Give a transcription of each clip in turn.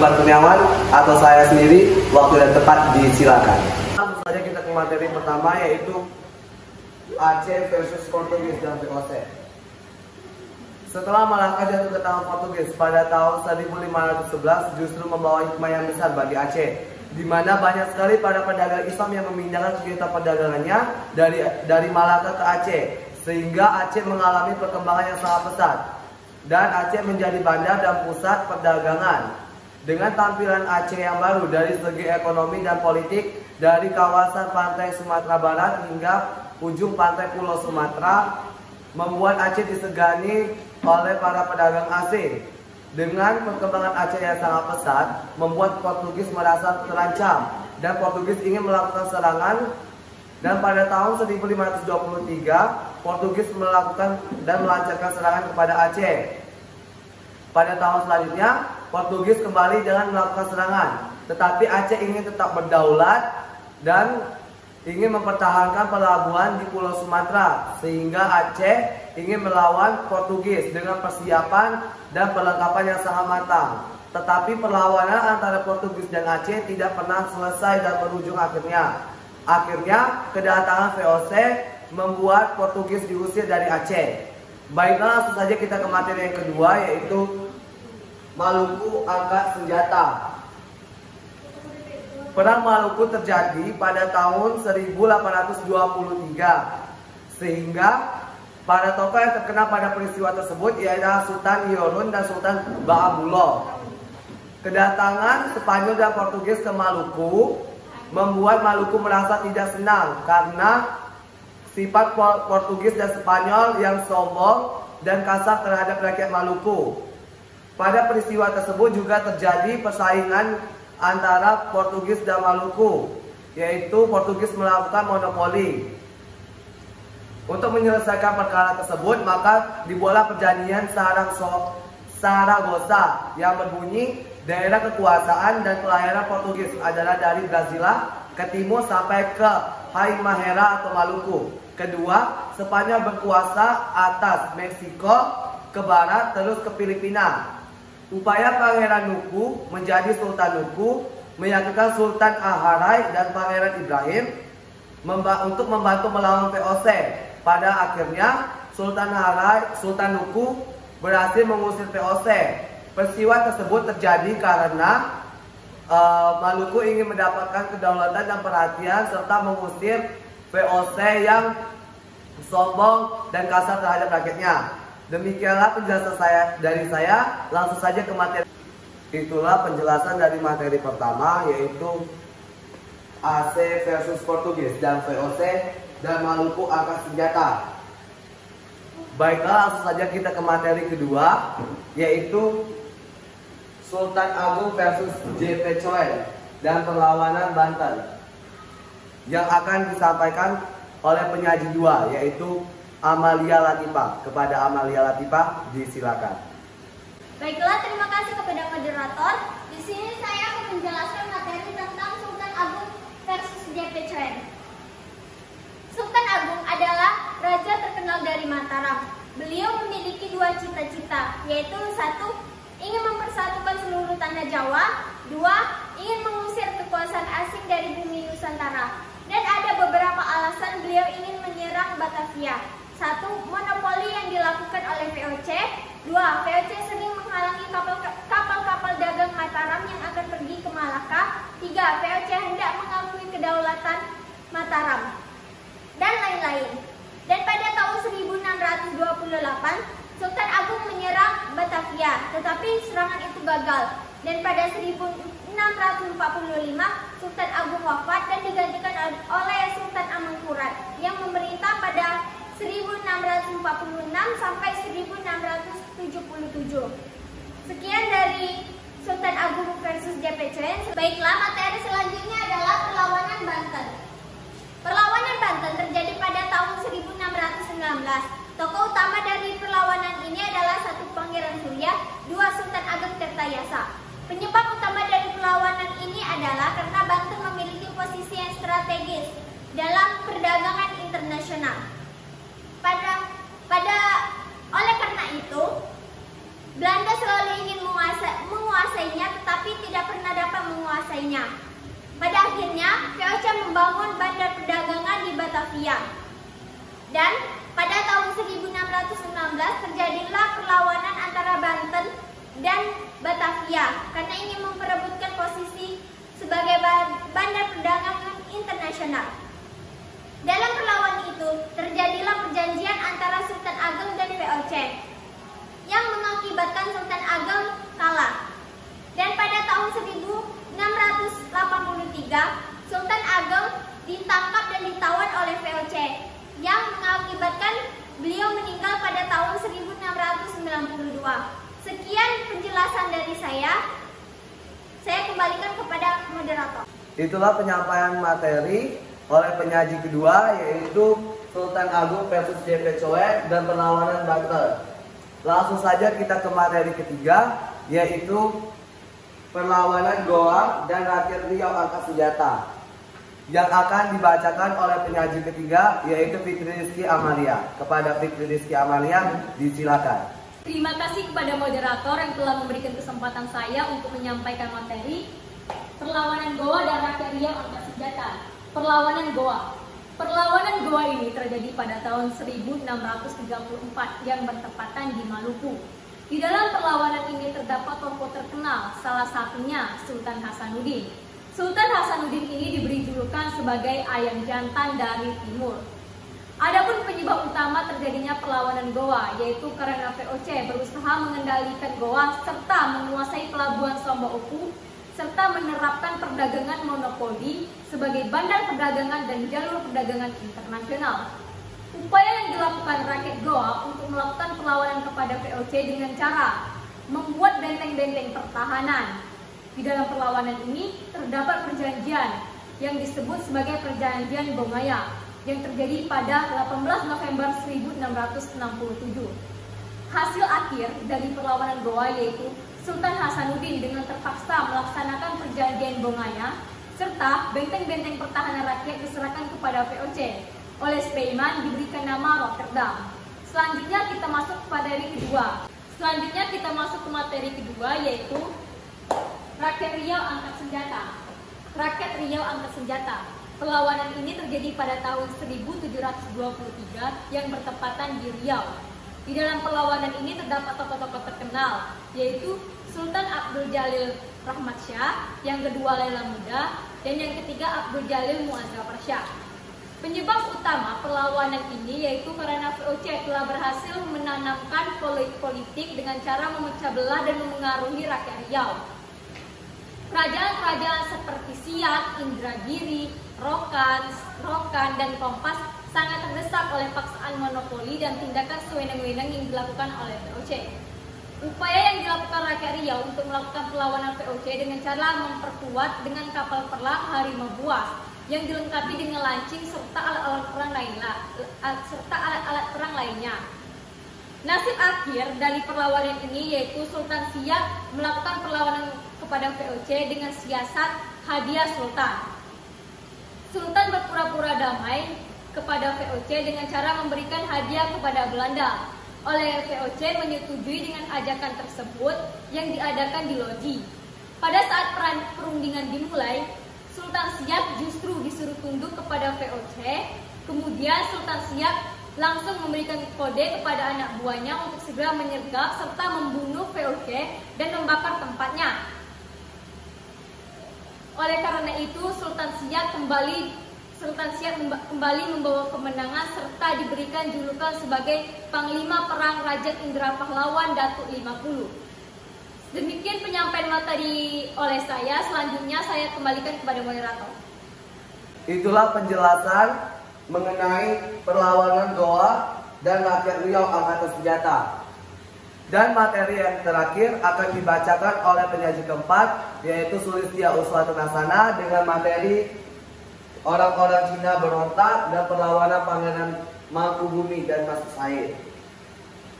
Lukman Kurniawan atau saya sendiri. Waktu dan tempat disilakan. Langsung saja kita ke materi pertama, yaitu Aceh versus Portugis dalam VOC. Setelah Malaka jatuh ke tangan Portugis pada tahun 1511, justru membawa hikmah yang besar bagi Aceh, di mana banyak sekali para pedagang Islam yang memindahkan kegiatan perdagangannya dari Malaka ke Aceh, sehingga Aceh mengalami perkembangan yang sangat pesat dan Aceh menjadi bandar dan pusat perdagangan. Dengan tampilan Aceh yang baru dari segi ekonomi dan politik, dari kawasan pantai Sumatera Barat hingga ujung pantai Pulau Sumatera, membuat Aceh disegani oleh para pedagang asing. Dengan perkembangan Aceh yang sangat pesat, membuat Portugis merasa terancam dan Portugis ingin melakukan serangan. Dan pada tahun 1523, Portugis melakukan dan melancarkan serangan kepada Aceh. Pada tahun selanjutnya, Portugis kembali dengan melakukan serangan, tetapi Aceh ingin tetap berdaulat dan ingin mempertahankan pelabuhan di Pulau Sumatera, sehingga Aceh ingin melawan Portugis dengan persiapan dan perlengkapan yang sangat matang. Tetapi perlawanan antara Portugis dan Aceh tidak pernah selesai dan berujung akhirnya. Kedatangan VOC membuat Portugis diusir dari Aceh. Baiklah, langsung saja kita ke materi yang kedua, yaitu Maluku angkat senjata. Perang Maluku terjadi pada tahun 1823, sehingga para tokoh yang terkena pada peristiwa tersebut ialah Sultan Hyorun dan Sultan Baabullah. Kedatangan Spanyol dan Portugis ke Maluku membuat Maluku merasa tidak senang karena sifat Portugis dan Spanyol yang sombong dan kasar terhadap rakyat Maluku. Pada peristiwa tersebut juga terjadi persaingan antara Portugis dan Maluku, yaitu Portugis melakukan monopoli. Untuk menyelesaikan perkara tersebut, maka dibuatlah perjanjian Saragossa yang berbunyi daerah kekuasaan dan pelayanan Portugis adalah dari Brazila ke timur sampai ke Halmahera atau Maluku. Kedua, Spanyol berkuasa atas Meksiko ke barat terus ke Filipina. Upaya Pangeran Nuku menjadi Sultan Nuku meyakinkan Sultan Aharai dan Pangeran Ibrahim untuk membantu melawan VOC. Pada akhirnya Sultan Nuku berhasil mengusir VOC. Peristiwa tersebut terjadi karena Maluku ingin mendapatkan kedaulatan dan perhatian serta mengusir VOC yang sombong dan kasar terhadap rakyatnya. Demikianlah penjelasan dari saya. Langsung saja ke materi. Itulah penjelasan dari materi pertama, yaitu Aceh versus Portugis dan VOC dan Maluku angkat senjata. Baiklah, langsung saja kita ke materi kedua, yaitu Sultan Agung versus J.P. Coen dan perlawanan Banten, yang akan disampaikan oleh penyaji dua, yaitu Amalia Latifah. Kepada Amalia Latifah, disilakan. Baiklah, terima kasih kepada moderator. Di sini saya akan menjelaskan materi tentang Sultan Agung versus J.P. Coen. Sultan Agung adalah raja terkenal dari Mataram. Beliau memiliki dua cita-cita, yaitu satu, ingin mempersatukan seluruh tanah Jawa. Dua, ingin mengusir kekuasaan asing dari bumi Nusantara. Dan ada beberapa alasan beliau ingin menyerang Batavia. Satu, monopoli yang dilakukan oleh VOC. Dua, VOC sering menghalangi kapal-kapal dagang Mataram yang akan pergi ke Malaka. Tiga, VOC hendak mengakui kedaulatan Mataram, dan lain-lain. Dan pada tahun 1628, Sultan Agung menyerang Batavia, tetapi serangan itu gagal. Dan pada 1645, Sultan Agung wafat dan digantikan oleh Sultan Amangkurat yang memerintah pada 1646 sampai 1677. Sekian dari Sultan Agung versus J.P. Coen. Baiklah, materi selanjutnya adalah perlawanan Banten. Perlawanan Banten terjadi pada tahun 1619. Tokoh utama dari perlawanan ini adalah satu, Pangeran Surya, dua, Sultan Ageng Tirtayasa. Penyebab utama dari perlawanan ini adalah karena Banten memiliki posisi yang strategis dalam perdagangan internasional. Oleh karena itu, Belanda selalu ingin menguasainya, tetapi tidak membangun bandar perdagangan di Batavia. Dan pada tahun 1616 terjadilah perlawanan antara Banten dan Batavia karena ingin memperebutkan posisi sebagai bandar perdagangan internasional. Dalam perlawanan itu terjadilah perjanjian antara Sultan Ageng dan VOC yang mengakibatkan Sultan Ageng kalah. Dan pada tahun 1683 Sultan Ageng ditangkap dan ditawan oleh VOC yang mengakibatkan beliau meninggal pada tahun 1692. Sekian penjelasan dari saya kembalikan kepada moderator. Itulah penyampaian materi oleh penyaji kedua, yaitu Sultan Agung versus JP Coek dan perlawanan Banten. Langsung saja kita ke materi ketiga, yaitu perlawanan Goa dan rakyat Riau angkat senjata, yang akan dibacakan oleh penyaji ketiga, yaitu Fikri Rizky Amalia. Kepada Fikri Rizky Amalia, disilakan. Terima kasih kepada moderator yang telah memberikan kesempatan saya untuk menyampaikan materi perlawanan Goa dan rakyat Riau angkat senjata. Perlawanan Goa. Perlawanan Goa ini terjadi pada tahun 1634 yang bertepatan di Maluku. Di dalam perlawanan ini terdapat tokoh terkenal, salah satunya Sultan Hasanuddin. Sultan Hasanuddin ini diberi julukan sebagai ayam jantan dari timur. Adapun penyebab utama terjadinya perlawanan Goa yaitu karena VOC berusaha mengendalikan Goa serta menguasai pelabuhan Sombaoku serta menerapkan perdagangan monopoli sebagai bandar perdagangan dan jalur perdagangan internasional. Upaya yang dilakukan rakyat Goa untuk melakukan perlawanan kepada VOC dengan cara membuat benteng-benteng pertahanan. Di dalam perlawanan ini terdapat perjanjian yang disebut sebagai Perjanjian Bongaya yang terjadi pada 18 November 1667. Hasil akhir dari perlawanan Goa yaitu Sultan Hasanuddin dengan terpaksa melaksanakan Perjanjian Bongaya serta benteng-benteng pertahanan rakyat diserahkan kepada VOC. Oleh Speyman diberikan nama Rotterdam. Selanjutnya kita masuk ke materi kedua yaitu rakyat Riau angkat senjata. Rakyat Riau angkat senjata. Perlawanan ini terjadi pada tahun 1723 yang bertepatan di Riau. Di dalam perlawanan ini terdapat tokoh-tokoh terkenal yaitu Sultan Abdul Jalil Rahmat Shah, yang kedua Laila Muda, dan yang ketiga Abdul Jalil Muazzam Syah. Penyebab utama perlawanan ini yaitu karena VOC telah berhasil menanamkan politik dengan cara memecah belah dan memengaruhi rakyat Riau. Kerajaan-kerajaan seperti Siak, Indragiri, Rokan, dan Kompas sangat terdesak oleh paksaan monopoli dan tindakan sewenang-wenang yang dilakukan oleh VOC. Upaya yang dilakukan rakyat Riau untuk melakukan perlawanan VOC dengan cara memperkuat dengan kapal perang Harimau Buas yang dilengkapi dengan lancing serta alat-alat perang lainnya. Nasib akhir dari perlawanan ini yaitu Sultan Siak melakukan perlawanan kepada VOC dengan siasat hadiah Sultan. Sultan berpura-pura damai kepada VOC dengan cara memberikan hadiah kepada Belanda. Oleh VOC menyetujui dengan ajakan tersebut yang diadakan di Lodi. Pada saat perundingan dimulai, Sultan Siak justru disuruh tunduk kepada VOC. Kemudian Sultan Siak langsung memberikan kode kepada anak buahnya untuk segera menyergap serta membunuh VOC dan membakar tempatnya. Oleh karena itu, Sultan Siak kembali membawa kemenangan serta diberikan julukan sebagai Panglima Perang Raja Indra Pahlawan Datuk 50. Demikian penyampaian materi oleh saya. Selanjutnya saya kembalikan kepada moderator. Itulah penjelasan mengenai perlawanan Goa dan rakyat Riau angkatan senjata. Dan materi yang terakhir akan dibacakan oleh penyaji keempat, yaitu Sulistya Uswatunasana dengan materi orang-orang Cina berontak dan perlawanan Pangeran Mangkubumi dan Mas Said.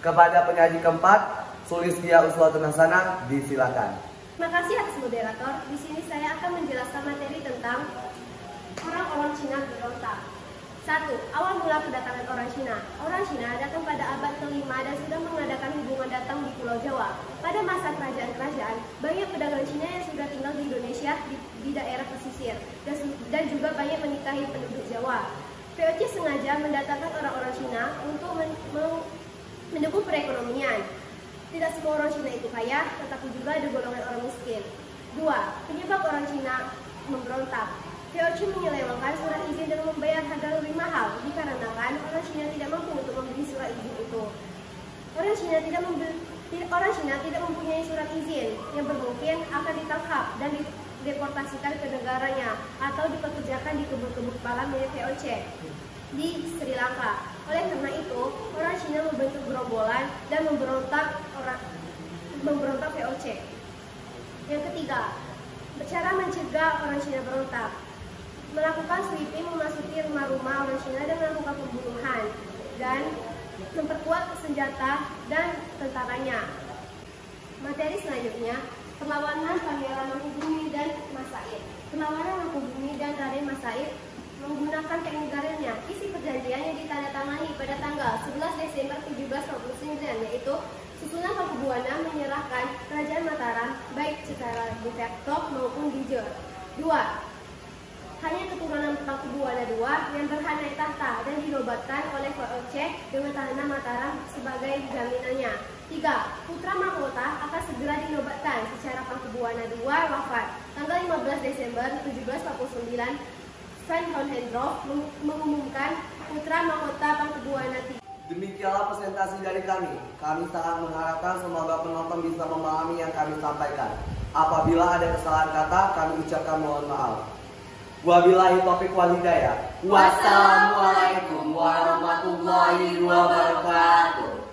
Kepada penyaji keempat, Sulistya Uswatunasana, disilakan. Terima kasih atas moderator. Di sini saya akan menjelaskan materi tentang orang-orang Cina berontak. 1. Awal mula kedatangan orang Cina. Orang Cina datang pada abad ke-5 dan sudah mengadakan hubungan datang di Pulau Jawa. Pada masa kerajaan-kerajaan, banyak pedagang Cina yang sudah tinggal di Indonesia di daerah pesisir dan juga banyak menikahi penduduk Jawa. VOC sengaja mendatangkan orang-orang Cina untuk mendukung perekonomian. Tidak semua orang Cina itu kaya, tetapi juga ada golongan orang miskin. 2. Penyebab orang Cina memberontak. VOC menyelewengkan surat izin dan membayar harga lebih mahal dikarenakan orang Cina tidak mampu untuk membeli surat izin itu. Orang Cina tidak mempunyai surat izin yang bermungkin akan ditangkap dan dideportasikan ke negaranya atau dipekerjakan di kebun-kebun pala milik VOC di Sri Lanka. Oleh karena itu, orang Cina membentuk gerombolan dan memberontak VOC. Yang ketiga, cara mencegah orang Cina berontak. Melakukan sweeping memasuki rumah-rumah orang Cina dan melakukan pembunuhan dan memperkuat senjata dan tentaranya. Materi selanjutnya, perlawanan Pangeran Mangkubumi dan Mas Said. Perlawanan Mangkubumi dan Raden Mas Said menggunakan teknik garilnya. Isi perjanjian yang ditandatangani pada tanggal 11 Desember 1749 yaitu Susunan Pakubuwana menyerahkan Kerajaan Mataram baik secara de facto maupun de jure. 2. Hanya keturunan Pakubuwana II yang berhak naik tahta dan dinobatkan oleh VOC dengan tanah Mataram sebagai jaminannya. 3. Putra mahkota akan segera dinobatkan secara Pakubuwana II wafat. Tanggal 15 Desember 1749, Van Hohenzollern mengumumkan putra mahkota Pakubuwana III. Demikianlah presentasi dari kami. Kami sangat mengharapkan semoga penonton bisa memahami yang kami sampaikan. Apabila ada kesalahan kata, kami ucapkan mohon maaf. Wabillahi taufiq wal hidayah. Wassalamualaikum warahmatullahi wabarakatuh.